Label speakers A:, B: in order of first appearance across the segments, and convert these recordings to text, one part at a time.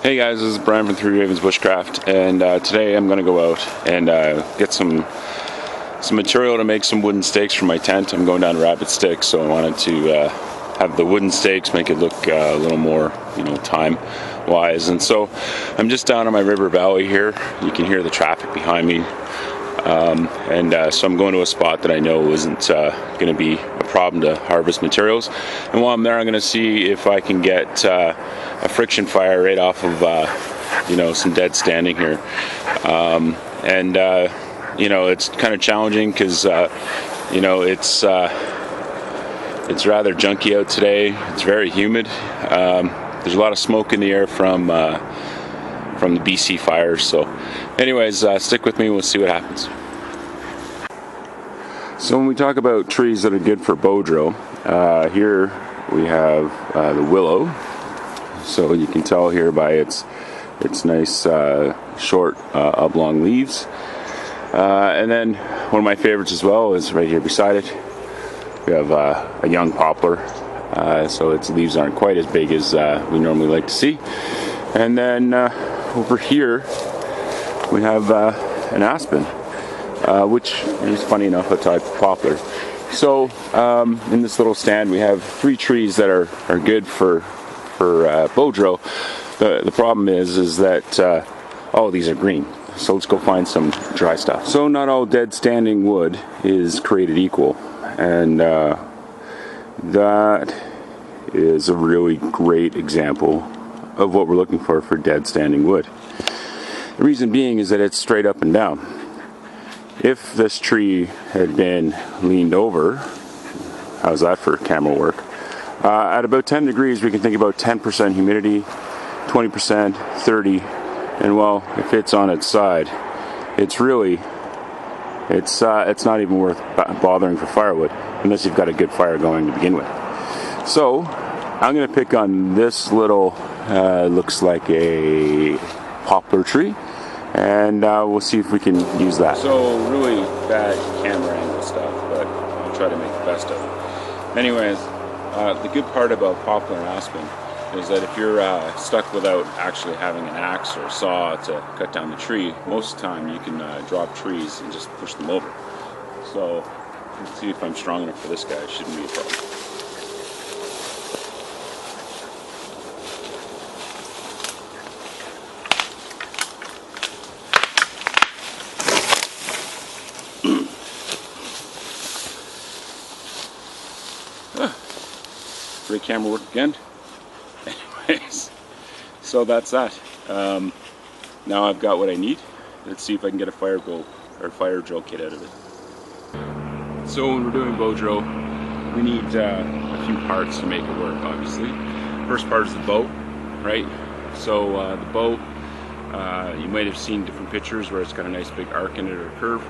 A: Hey guys, this is Brian from Three Ravens Bushcraft, and today I'm going to go out and get some material to make some wooden stakes for my tent. I'm going down to rabbit sticks, so I wanted to have the wooden stakes make it look a little more, time-wise. And so I'm just down in my river valley here. You can hear the traffic behind me, so I'm going to a spot that I know isn't going to be a problem to harvest materials. And while I'm there, I'm going to see if I can get a friction fire right off of some dead standing here, it's kind of challenging because it's rather junky out today. It's very humid. There's a lot of smoke in the air from the BC fires. So anyways, stick with me, we'll see what happens. So when we talk about trees that are good for bow drill, here we have the willow. So you can tell here by its nice short oblong leaves. And then one of my favorites as well is right here beside it. We have a young poplar, so its leaves aren't quite as big as we normally like to see. And then over here we have an aspen, which is funny enough a type of poplar. So in this little stand we have 3 trees that are good for bow drill. The problem is that all these are green. So let's go find some dry stuff. So not all dead standing wood is created equal, and that is a really great example of what we're looking for dead standing wood. The reason being is that it's straight up and down. If this tree had been leaned over, how's that for camera work? At about 10 degrees we can think about 10% humidity, 20%, 30%, and well, if it's on its side, it's not even worth bothering for firewood unless you've got a good fire going to begin with. So I'm going to pick on this little looks like a poplar tree, and we'll see if we can use that. So really bad camera angle stuff, but I'll try to make the best of it. Anyways, the good part about poplar and aspen is that if you're stuck without actually having an axe or saw to cut down the tree, most of the time you can drop trees and just push them over. So let's see if I'm strong enough for this guy. It shouldn't be a problem. Great camera work again. Anyways, so that's that. Now I've got what I need. Let's see if I can get a fire drill kit out of it. So when we're doing bow drill, we need a few parts to make it work, obviously. First part is the bow, right? So the bow, you might have seen different pictures where it's got a nice big arc in it or a curve.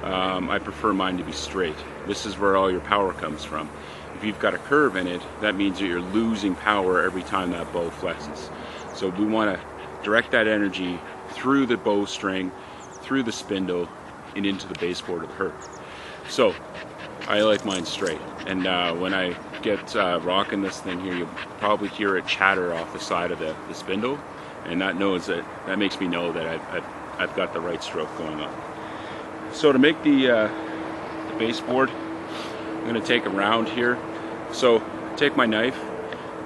A: I prefer mine to be straight. This is where all your power comes from. If you've got a curve in it, that means that you're losing power every time that bow flexes. So we want to direct that energy through the bow string, through the spindle, and into the baseboard of the herb. So I like mine straight, and when I get rocking this thing here, you'll probably hear it chatter off the side of the spindle, and that makes me know that I've got the right stroke going on. So to make the baseboard, I'm going to take a round here. So take my knife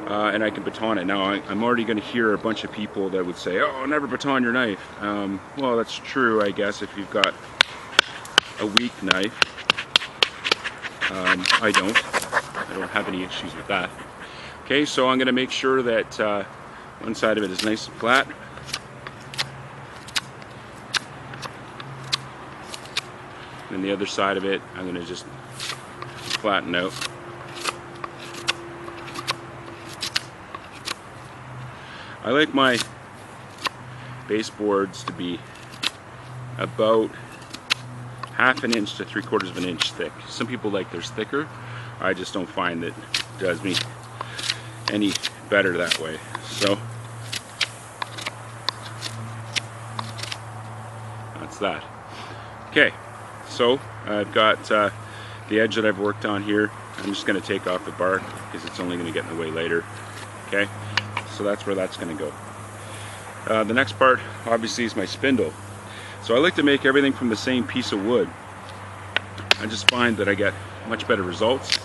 A: and I can baton it. Now I'm already going to hear a bunch of people that would say, oh, never baton your knife. Well, that's true, I guess, if you've got a weak knife. I don't have any issues with that. Okay, so I'm going to make sure that one side of it is nice and flat. And the other side of it, I'm going to just flatten out. I like my baseboards to be about 1/2 inch to 3/4 inch thick. Some people like theirs thicker. I just don't find that it does me any better that way. So that's that. Okay, so I've got the edge that I've worked on here. I'm just going to take off the bark because it's only going to get in the way later. Okay, so that's where that's going to go. The next part obviously is my spindle. So I like to make everything from the same piece of wood. I just find that I get much better results.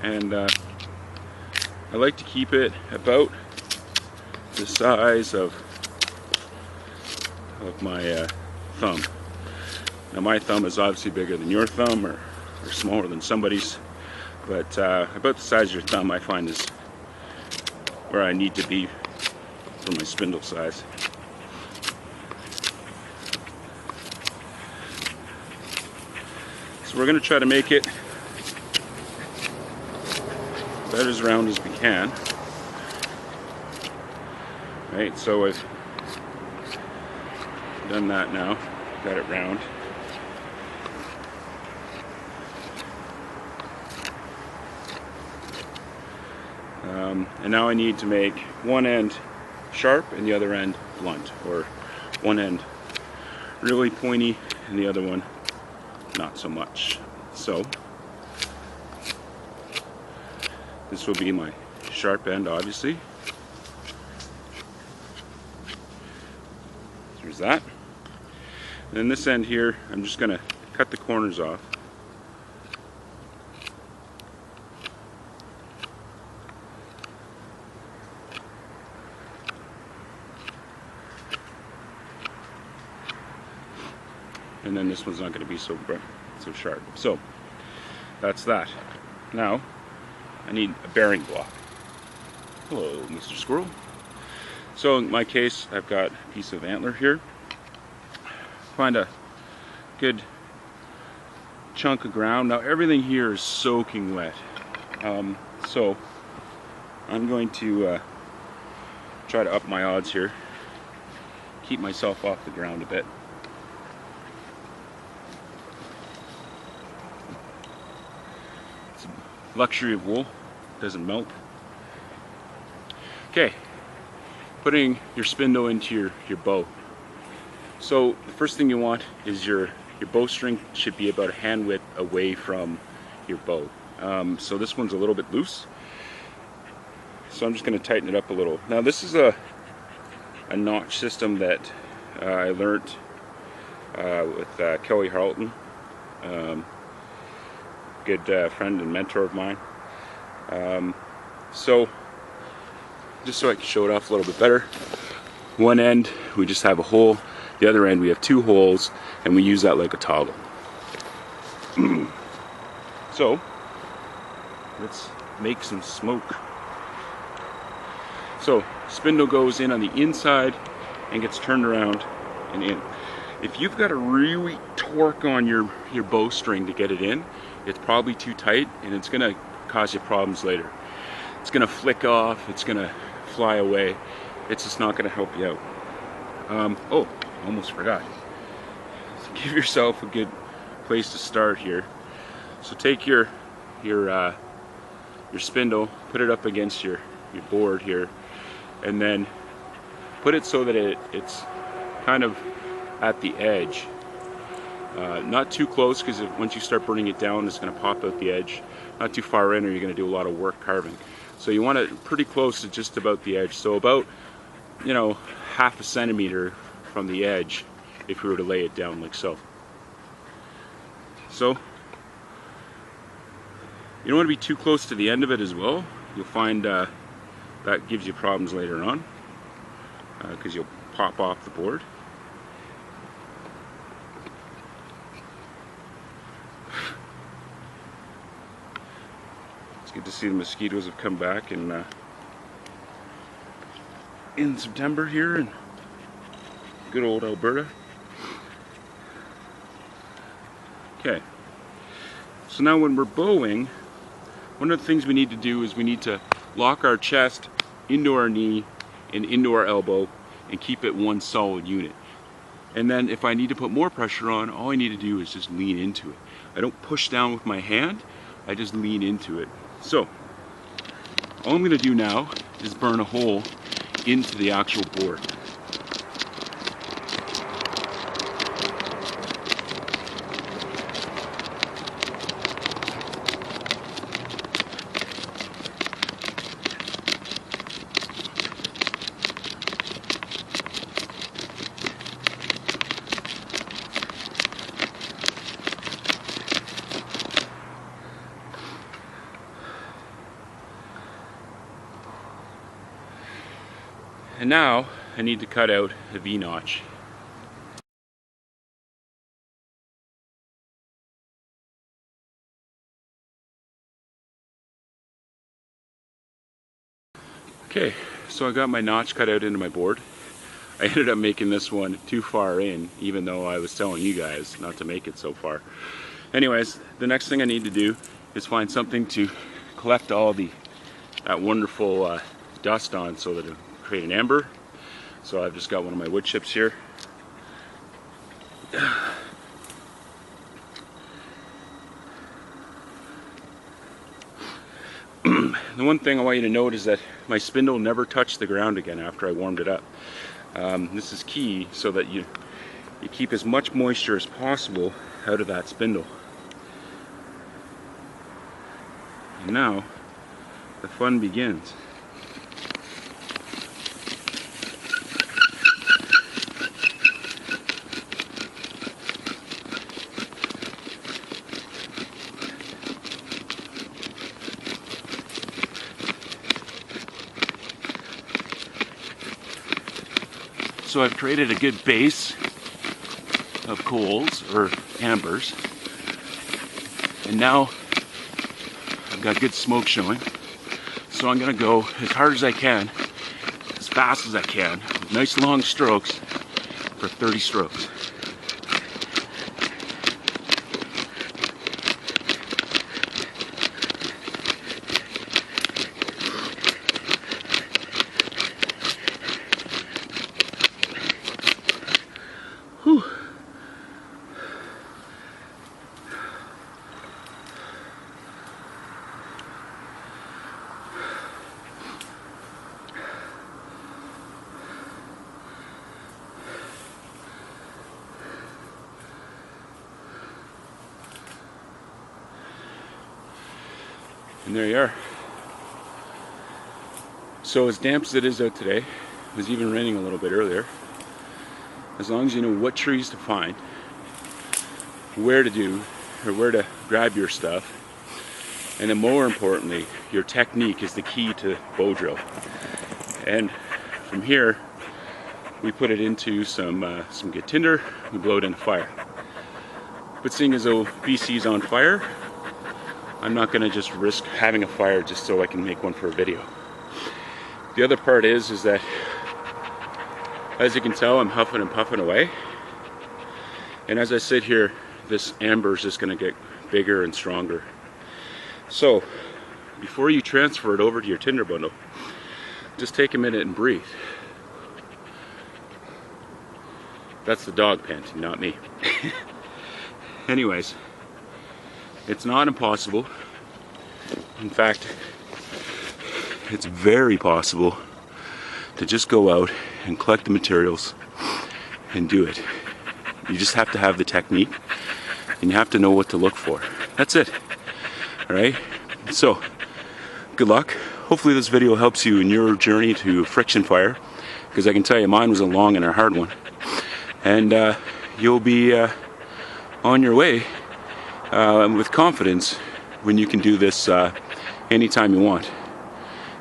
A: And I like to keep it about the size of my thumb. Now my thumb is obviously bigger than your thumb, or smaller than somebody's, but about the size of your thumb I find is where I need to be for my spindle size. So we're going to try to make it about as round as we can. Right, so I've done that now, got it round. And now I need to make one end sharp and the other end blunt, or one end really pointy and the other one not so much. So this will be my sharp end, obviously. There's that. And then this end here, I'm just going to cut the corners off. And then this one's not going to be so sharp. So that's that. Now I need a bearing block. Hello, Mr. Squirrel. So in my case, I've got a piece of antler here. Find a good chunk of ground. Now everything here is soaking wet. So I'm going to try to up my odds here. Keep myself off the ground a bit. Luxury of wool, doesn't melt. Okay, putting your spindle into your bow. So the first thing you want is your bowstring should be about a hand width away from your bow. So this one's a little bit loose, so I'm just going to tighten it up a little. Now this is a notch system that I learned with Kelly Harleton. Good friend and mentor of mine. So just so I can show it off a little bit better, one end we just have a hole, the other end we have two holes, and we use that like a toggle. So let's make some smoke. So spindle goes in on the inside and gets turned around and in. If you've got to really torque on your bowstring to get it in, it's probably too tight and it's going to cause you problems later. It's going to flick off, it's going to fly away. It's just not going to help you out. Oh, almost forgot. So give yourself a good place to start here. So take your spindle, put it up against your board here, and then put it so that it's kind of at the edge. Not too close, because once you start burning it down, it's going to pop out the edge. Not too far in, or you're going to do a lot of work carving. So you want it pretty close to just about the edge. So about, you know, half a centimeter from the edge, if we were to lay it down like so. So you don't want to be too close to the end of it as well. You'll find that gives you problems later on, because you'll pop off the board. It's good to see the mosquitoes have come back in September here in good old Alberta. Okay, so now when we're bowing, one of the things we need to do is we need to lock our chest into our knee and into our elbow and keep it one solid unit. And then if I need to put more pressure on, all I need to do is just lean into it. I don't push down with my hand, I just lean into it. So all I'm going to do now is burn a hole into the actual board. And now I need to cut out a V-notch. Okay, so I got my notch cut out into my board. I ended up making this one too far in, even though I was telling you guys not to make it so far. Anyways, the next thing I need to do is find something to collect all that wonderful dust on so that it'll create an amber. So I've just got one of my wood chips here. The one thing I want you to note is that my spindle never touched the ground again after I warmed it up. This is key so that you keep as much moisture as possible out of that spindle. And now the fun begins. So I've created a good base of coals or ambers, and now I've got good smoke showing. So I'm gonna go as hard as I can, as fast as I can, with nice long strokes for 30 strokes. Whew. And there you are. So as damp as it is out today, it was even raining a little bit earlier. As long as you know what trees to find, where to do, or where to grab your stuff, and then more importantly, your technique is the key to bow drill. And from here, we put it into some good tinder, we blow it in a fire. But seeing as though BC's on fire, I'm not going to just risk having a fire just so I can make one for a video. The other part is that, as you can tell, I'm huffing and puffing away. And as I sit here, this amber is just going to get bigger and stronger. So, before you transfer it over to your tinder bundle, just take a minute and breathe. That's the dog panting, not me. Anyways, it's not impossible. In fact, it's very possible to just go out and collect the materials and do it. You just have to have the technique and you have to know what to look for. That's it. Alright? So, good luck. Hopefully this video helps you in your journey to friction fire, because I can tell you mine was a long and a hard one. And you'll be on your way with confidence when you can do this anytime you want.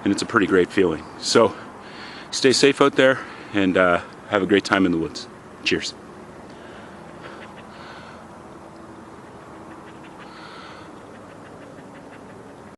A: And it's a pretty great feeling. So stay safe out there and have a great time in the woods. Cheers.